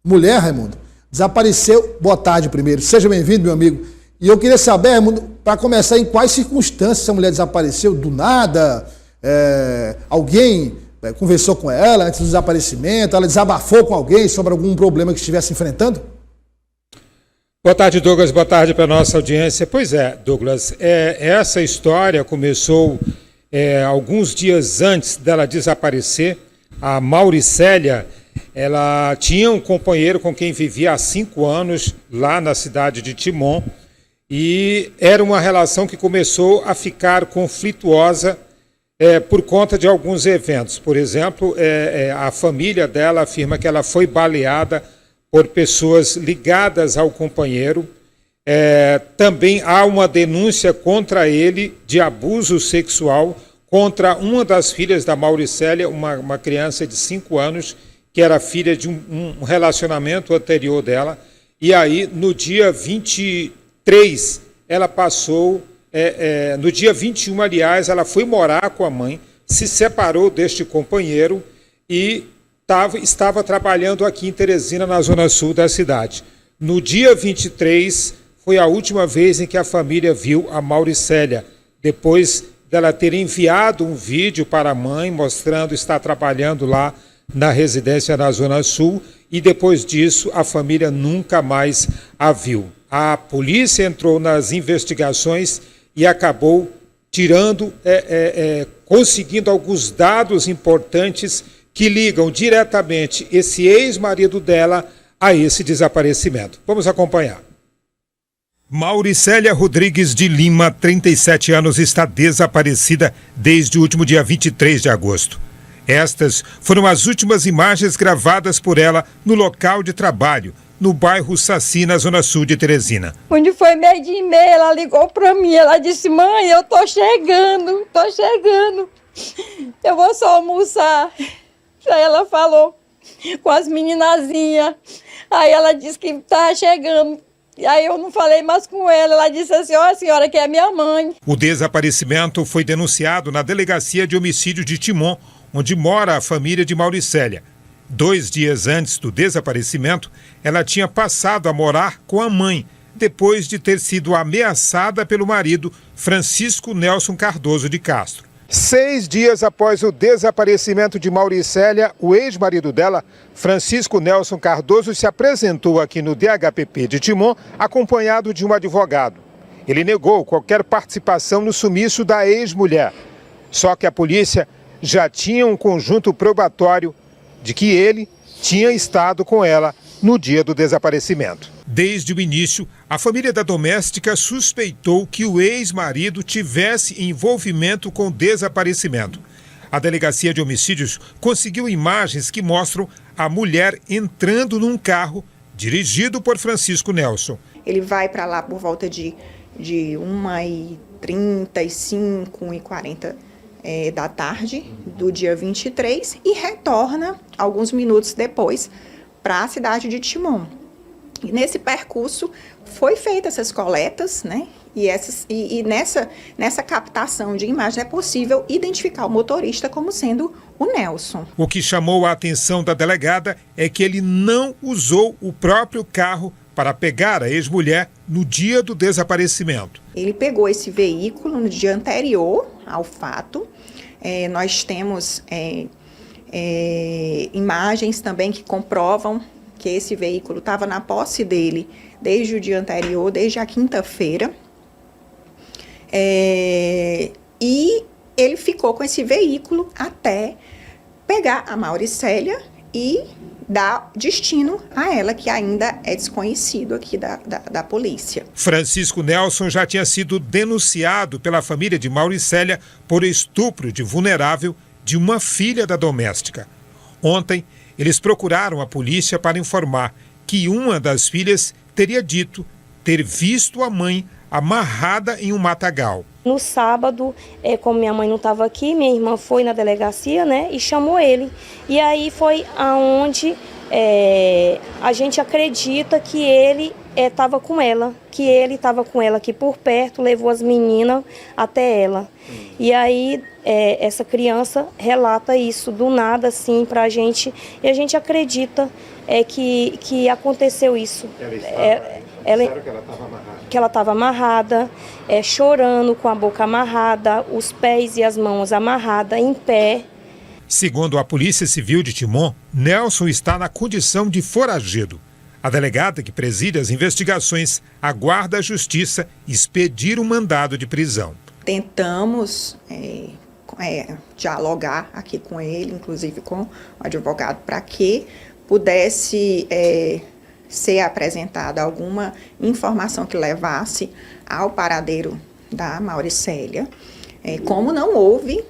mulher, Raimundo, desapareceu. Boa tarde primeiro, seja bem-vindo, meu amigo. E eu queria saber, Raimundo, para começar, em quais circunstâncias essa mulher desapareceu? Do nada? Alguém conversou com ela antes do desaparecimento? Ela desabafou com alguém sobre algum problema que estivesse enfrentando? Boa tarde, Douglas. Boa tarde para a nossa audiência. Pois é, Douglas, essa história começou alguns dias antes dela desaparecer. A Mauricélia, ela tinha um companheiro com quem vivia há 5 anos lá na cidade de Timon, e era uma relação que começou a ficar conflituosa por conta de alguns eventos. Por exemplo, a família dela afirma que ela foi baleada por pessoas ligadas ao companheiro. Também há uma denúncia contra ele de abuso sexual contra uma das filhas da Mauricélia, uma criança de 5 anos, que era filha de um relacionamento anterior dela. E aí, no dia 23, ela passou... no dia 21, aliás, ela foi morar com a mãe, se separou deste companheiro e estava trabalhando aqui em Teresina, na zona sul da cidade. No dia 23, foi a última vez em que a família viu a Mauricélia, depois dela ter enviado um vídeo para a mãe, mostrando estar trabalhando lá na residência na zona sul, e depois disso a família nunca mais a viu. A polícia entrou nas investigações e acabou conseguindo alguns dados importantes que ligam diretamente esse ex-marido dela a esse desaparecimento. Vamos acompanhar. Mauricélia Rodrigues de Lima, 37 anos, está desaparecida desde o último dia 23 de agosto. Estas foram as últimas imagens gravadas por ela no local de trabalho, no bairro Saci, na zona sul de Teresina. Onde foi 12h30, ela ligou para mim, ela disse: mãe, eu tô chegando, eu vou só almoçar. Aí ela falou com as meninazinhas, aí ela disse que tá chegando. Aí eu não falei mais com ela disse assim: ó, a senhora que é minha mãe. O desaparecimento foi denunciado na Delegacia de Homicídio de Timon, onde mora a família de Mauricélia. 2 dias antes do desaparecimento, ela tinha passado a morar com a mãe, depois de ter sido ameaçada pelo marido, Francisco Nelson Cardoso de Castro. 6 dias após o desaparecimento de Mauricélia, o ex-marido dela, Francisco Nelson Cardoso, se apresentou aqui no DHPP de Timon, acompanhado de um advogado. Ele negou qualquer participação no sumiço da ex-mulher. Só que a polícia já tinha um conjunto probatório de que ele tinha estado com ela no dia do desaparecimento. Desde o início, a família da doméstica suspeitou que o ex-marido tivesse envolvimento com o desaparecimento. A Delegacia de Homicídios conseguiu imagens que mostram a mulher entrando num carro dirigido por Francisco Nelson. Ele vai para lá por volta de 1h35, 1h40 da tarde do dia 23 e retorna alguns minutos depois para a cidade de Timon. E nesse percurso foi feitas essas coletas, né? E nessa captação de imagem é possível identificar o motorista como sendo o Nelson. O que chamou a atenção da delegada é que ele não usou o próprio carro para pegar a ex-mulher no dia do desaparecimento. Ele pegou esse veículo no dia anterior ao fato. Nós temos imagens também que comprovam que esse veículo estava na posse dele desde o dia anterior, desde a quinta-feira. E ele ficou com esse veículo até pegar a Mauricélia e dar destino a ela, que ainda é desconhecido aqui da polícia. Francisco Nelson já tinha sido denunciado pela família de Mauricélia por estupro de vulnerável de uma filha da doméstica. Ontem, eles procuraram a polícia para informar que uma das filhas teria dito ter visto a mãe amarrada em um matagal. No sábado, como minha mãe não estava aqui, minha irmã foi na delegacia, né, e chamou ele. E aí foi aonde a gente acredita que ele estava com ela, que ele estava com ela aqui por perto, levou as meninas até ela. E aí essa criança relata isso do nada assim pra gente, e a gente acredita que aconteceu isso. Que ela estava amarrada, chorando, com a boca amarrada, os pés e as mãos amarradas, em pé. Segundo a Polícia Civil de Timon, Nelson está na condição de foragido. A delegada que preside as investigações aguarda a Justiça expedir um mandado de prisão. Tentamos dialogar aqui com ele, inclusive com o advogado, para que pudesse ser apresentada alguma informação que levasse ao paradeiro da Mauricélia. Como não houve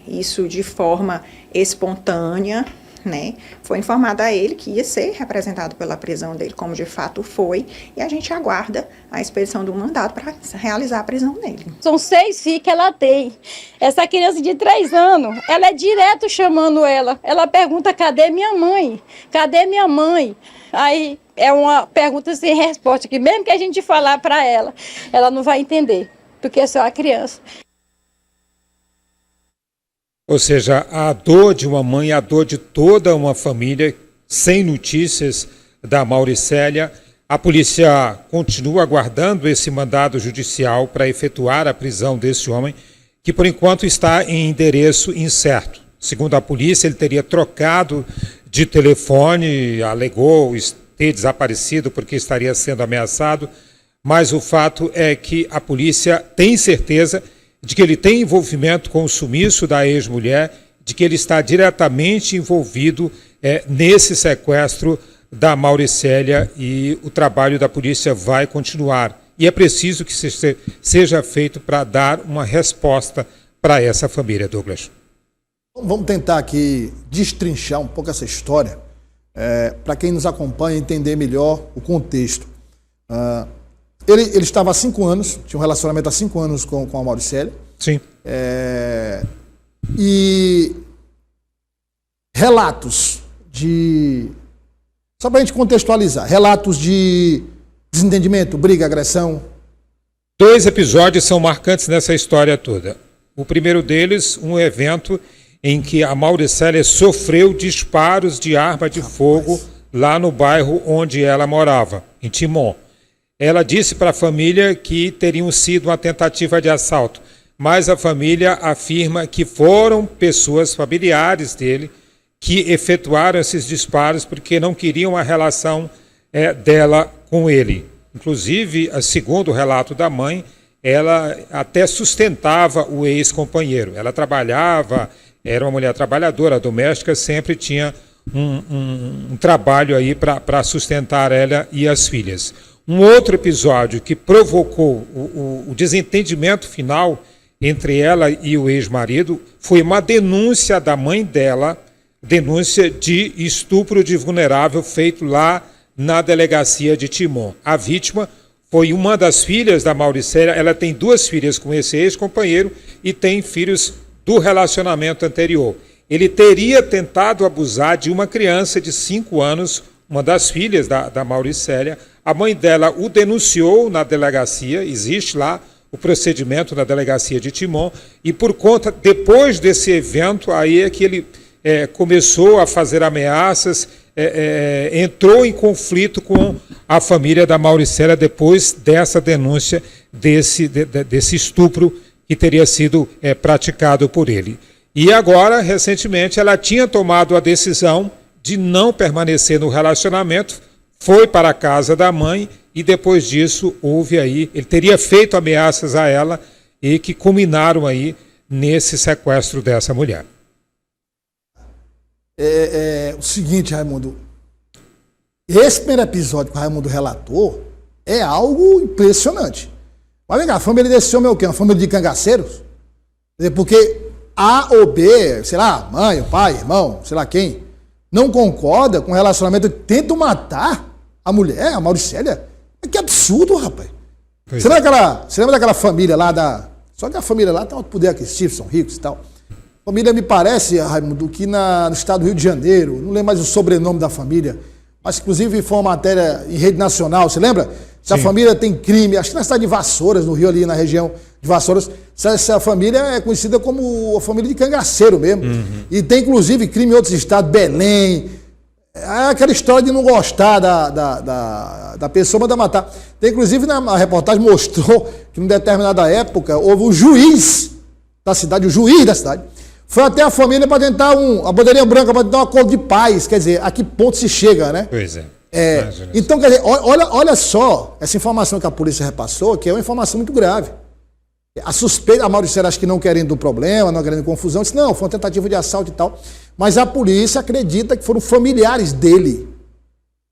isso de forma espontânea, né, foi informado a ele que ia ser representado pela prisão dele, como de fato foi, e a gente aguarda a expedição do mandado para realizar a prisão dele. São 6 filhos que ela tem. Essa criança de 3 anos, ela é direto chamando ela. Ela pergunta, cadê minha mãe? Cadê minha mãe? Aí é uma pergunta sem resposta, que mesmo que a gente falar para ela, ela não vai entender, porque é só a criança. Ou seja, a dor de uma mãe, a dor de toda uma família, sem notícias da Mauricélia. A polícia continua aguardando esse mandado judicial para efetuar a prisão desse homem, que por enquanto está em endereço incerto. Segundo a polícia, ele teria trocado de telefone, alegou ter desaparecido porque estaria sendo ameaçado, mas o fato é que a polícia tem certeza de que ele tem envolvimento com o sumiço da ex-mulher, de que ele está diretamente envolvido nesse sequestro da Mauricélia, e o trabalho da polícia vai continuar. E é preciso que seja feito para dar uma resposta para essa família, Douglas. Vamos tentar aqui destrinchar um pouco essa história, para quem nos acompanha entender melhor o contexto. Ele estava há 5 anos, tinha um relacionamento há 5 anos com a Mauricélia. Sim. E relatos de... Só para a gente contextualizar, relatos de desentendimento, briga, agressão. 2 episódios são marcantes nessa história toda. O primeiro deles, um evento em que a Mauricélia sofreu disparos de arma de fogo lá no bairro onde ela morava, em Timon. Ela disse para a família que teriam sido uma tentativa de assalto, mas a família afirma que foram pessoas familiares dele que efetuaram esses disparos porque não queriam a relação dela com ele. Inclusive, segundo o relato da mãe, ela até sustentava o ex-companheiro. Ela trabalhava, era uma mulher trabalhadora, doméstica, sempre tinha um trabalho aí para sustentar ela e as filhas. Um outro episódio que provocou o desentendimento final entre ela e o ex-marido foi uma denúncia da mãe dela, denúncia de estupro de vulnerável feito lá na delegacia de Timon. A vítima foi uma das filhas da Mauricélia. Ela tem 2 filhas com esse ex-companheiro e tem filhos do relacionamento anterior. Ele teria tentado abusar de uma criança de 5 anos, uma das filhas da Mauricélia. A mãe dela o denunciou na delegacia, existe lá o procedimento na delegacia de Timon, e por conta, depois desse evento, aí é que ele começou a fazer ameaças, entrou em conflito com a família da Mauricélia depois dessa denúncia desse estupro que teria sido praticado por ele. E agora, recentemente, ela tinha tomado a decisão de não permanecer no relacionamento, foi para a casa da mãe e depois disso houve aí, ele teria feito ameaças a ela e que culminaram aí nesse sequestro dessa mulher. O seguinte, Raimundo, esse primeiro episódio que o Raimundo relatou é algo impressionante. Mas vem cá, a família desse homem é o quê? Uma família de cangaceiros? Porque A ou B, sei lá, mãe, o pai, irmão, sei lá quem, não concorda com o relacionamento, tenta matar a mulher, a Mauricélia. Que absurdo, rapaz. Você lembra daquela família lá Só que a família lá tem alto poder aquisitivo, são ricos e tal. Família, me parece, Raimundo, que no estado do Rio de Janeiro, não lembro mais o sobrenome da família, mas inclusive foi uma matéria em rede nacional, você lembra? Essa Sim. família tem crime, acho que na cidade de Vassouras, no Rio, ali na região de Vassouras, essa família é conhecida como a família de cangaceiro mesmo. E tem inclusive crime em outros estados, Belém. É aquela história de não gostar da pessoa, mandar matar. Tem, inclusive, a reportagem mostrou que em determinada época houve um juiz da cidade, o juiz da cidade, foi até a família para tentar a bandeirinha branca, para tentar um acordo de paz. Quer dizer, a que ponto se chega, né? Pois é. Então, quer dizer, olha só essa informação que a polícia repassou, que é uma informação muito grave. A suspeita, a Mauricélia acho que não querendo problema, não querendo confusão, disse, não, foi uma tentativa de assalto e tal. Mas a polícia acredita que foram familiares dele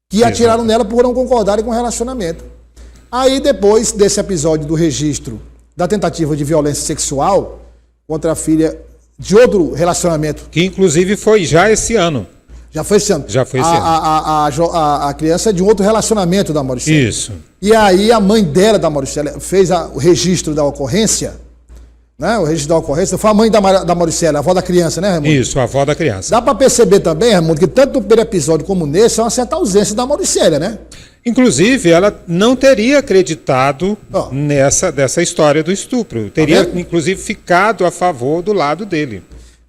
que atiraram nela por não concordarem com o relacionamento. Aí, depois desse episódio do registro da tentativa de violência sexual contra a filha de outro relacionamento. Que inclusive foi já esse ano. Já foi esse ano. Já foi esse ano. A criança é de um outro relacionamento da Mauricélia. Isso. E aí a mãe dela, da Mauricélia, fez o registro da ocorrência, né? O registro da ocorrência. Foi a mãe da Mauricélia, a avó da criança, né, Raimundo? Isso, a avó da criança. Dá para perceber também, Raimundo, que tanto no primeiro episódio como nesse, é uma certa ausência da Mauricélia, né? Inclusive, ela não teria acreditado dessa história do estupro. Teria, inclusive, ficado a favor do lado dele.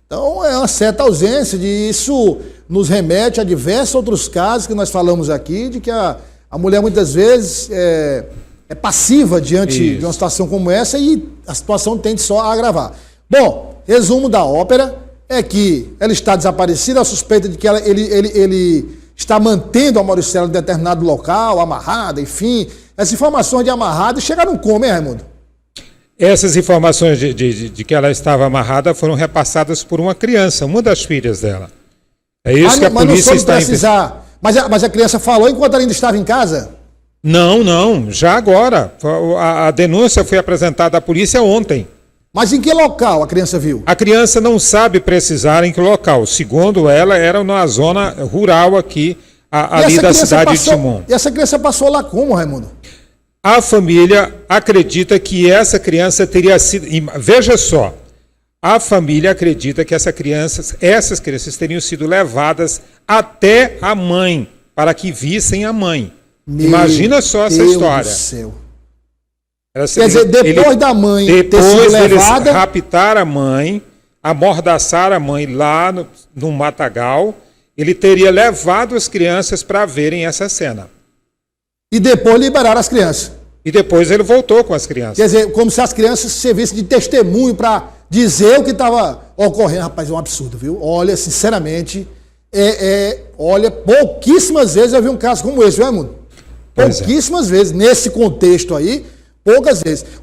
Então, é uma certa ausência isso nos remete a diversos outros casos que nós falamos aqui, de que a mulher muitas vezes é passiva diante de uma situação como essa e a situação tende só a agravar. Bom, resumo da ópera é que ela está desaparecida, a suspeita de que ele está mantendo a Mauricélia em determinado local, amarrada, enfim. Essas informações de amarrada chegaram como, hein, Raimundo? Essas informações de que ela estava amarrada foram repassadas por uma criança, uma das filhas dela. É isso que a polícia está investigando. Mas a criança falou enquanto ela ainda estava em casa? Não, já agora. A denúncia foi apresentada à polícia ontem. Mas em que local a criança viu? A criança não sabe precisar em que local. Segundo ela, era numa zona rural aqui, ali da cidade de Timon. E essa criança passou lá como, Raimundo? A família acredita que essa criança teria sido... Veja só, a família acredita que essas crianças teriam sido levadas até a mãe, para que vissem a mãe. Imagina só essa história. Meu Deus do céu. Quer dizer, depois da mãe ter sido levada... Depois raptar a mãe, amordaçar a mãe lá no matagal, ele teria levado as crianças para verem essa cena. E depois liberaram as crianças. E depois ele voltou com as crianças. Quer dizer, como se as crianças servissem de testemunho para dizer o que estava ocorrendo. Rapaz, é um absurdo, viu? Olha, sinceramente, olha, pouquíssimas vezes eu vi um caso como esse, viu, Raimundo? Pouquíssimas vezes, nesse contexto aí, poucas vezes.